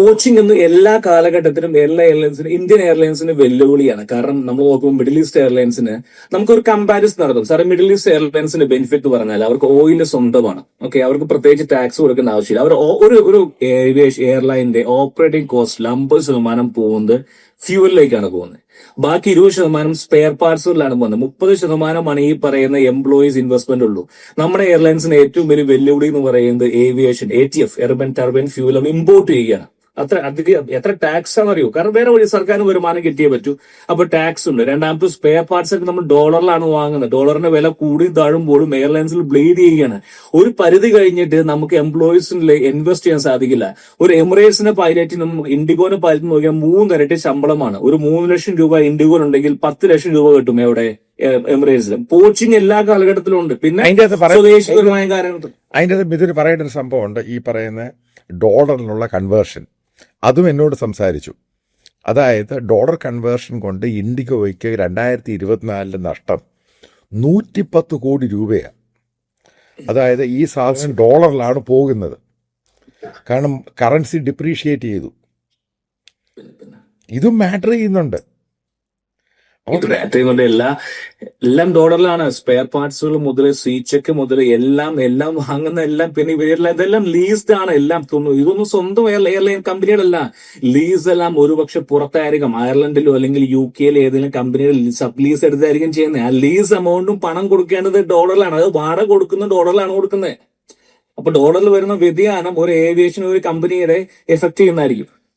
Coaching എന്ന് എല്ലാ കാലഘട്ടത്തിലും എല്ലാ എയർലൈൻസിനും ഇന്ത്യൻ എയർലൈൻസിന് വെല്ലുവിളിയാണ്. കാരണം നമ്മൾ നോക്കുമ്പോൾ മിഡിൽ ഈസ്റ്റ് എയർലൈൻസിന് നമുക്കൊരു കമ്പാരിസൺ നടത്തും. സാറേ, മിഡിൽ ഈസ്റ്റ് എയർലൈൻസിന്റെ ബെനിഫിറ്റ് പറഞ്ഞാൽ അവർക്ക് ഓയിൽ സ്വന്തമാണ്. ഓക്കെ, അവർക്ക് പ്രത്യേകിച്ച് ടാക്സ് കൊടുക്കേണ്ട ആവശ്യമില്ല. അവർ ഒരു ഏവിയേഷൻ എയർലൈനിന്റെ ഓപ്പറേറ്റിംഗ് കോസ്റ്റിൽ 50% പോകുന്നത് ഫ്യൂവലിലേക്കാണ് പോകുന്നത്. ബാക്കി 20% സ്പെയർ പാർട്സുകളിലാണ് പോകുന്നത്. 30% ഈ പറയുന്ന എംപ്ലോയീസ് ഇൻവെസ്റ്റ്മെന്റ് ഉള്ളൂ. നമ്മുടെ എയർലൈൻസിന് ഏറ്റവും വലിയ വെല്ലുവിളി എന്ന് പറയുന്നത് aviation ATF urban turbine fuel import ചെയ്യുകയാണ്. എത്ര ടാക്സ് ആണെന്നറിയോ? കാരണം വേറെ വഴി സർക്കാരിന് വരുമാനം കിട്ടിയേ പറ്റൂ. അപ്പൊ ടാക്സ് ഉണ്ട്. രണ്ടാമത്തെ സ്പെയർ പാർട്സ് ഒക്കെ നമ്മൾ ഡോളറിലാണ് വാങ്ങുന്നത്. ഡോളറിന്റെ വില കൂടി താഴുമ്പോഴും എയർലൈൻസിൽ ബ്ലീഡ് ചെയ്യുകയാണ്. ഒരു പരിധി കഴിഞ്ഞിട്ട് നമുക്ക് എംപ്ലോയീസിൽ ഇൻവെസ്റ്റ് ചെയ്യാൻ സാധിക്കില്ല. ഒരു എമിറേറ്റ്സിന്റെ പൈലറ്റിന് ഇൻഡിഗോനെ പൈലറ്റ് നോക്കിയാൽ 3 ഇരട്ടി ശമ്പളമാണ്. ഒരു 3 ലക്ഷം രൂപ ഇൻഡിഗോ ഉണ്ടെങ്കിൽ 10 ലക്ഷം രൂപ കിട്ടും എവിടെ? എമിറേറ്റ്സിൽ. കോച്ചിങ് എല്ലാ കാലഘട്ടത്തിലും ഉണ്ട്. പിന്നെ സ്വദേശിപരമായ കാര്യങ്ങൾ അതിൻ്റെ ഇതൊരു പറയേണ്ട ഒരു സംഭവമുണ്ട്. ഈ പറയുന്ന ഡോളറിനുള്ള കൺവേർഷൻ അതും എന്നോട് സംസാരിച്ചു. അതായത് ഡോളർ കൺവേർഷൻ കൊണ്ട് ഇൻഡിഗോയ്ക്ക് 2024 നഷ്ടം 110 കോടി രൂപയാണ്. അതായത് ഈ സാധനം ഡോളറിലാണ് പോകുന്നത്. കാരണം കറൻസി ഡിപ്രീഷിയേറ്റ് ചെയ്തു. ഇതും മാറ്റർ ചെയ്യുന്നുണ്ട്. എല്ലാം ഡോളറിലാണ്. സ്പെയർ പാർട്സുകൾ മുതൽ സീച്ചക്ക് മുതൽ എല്ലാം വാങ്ങുന്ന എല്ലാം. പിന്നെ ഇതെല്ലാം ലീസ്ഡ് ആണ്. എല്ലാം ഇതൊന്നും സ്വന്തം എയർലൈൻ കമ്പനികളല്ല. ലീസ് എല്ലാം ഒരുപക്ഷെ പുറത്തായിരിക്കും. അയർലൻഡിലോ അല്ലെങ്കിൽ UK ഏതെങ്കിലും കമ്പനികൾ സബ് ലീസ് എടുത്തായിരിക്കും ചെയ്യുന്നത്. ആ ലീസ് എമൗണ്ടും പണം കൊടുക്കേണ്ടത് ഡോളറിലാണ്. അത് വാടക കൊടുക്കുന്നത് ഡോളറിലാണ് കൊടുക്കുന്നത്. അപ്പൊ ഡോളറിൽ വരുന്ന വ്യതിയാനം ഒരു ഏവിയേഷൻ ഒരു കമ്പനിയുടെ എഫക്ട് ചെയ്യുന്നതായിരിക്കും.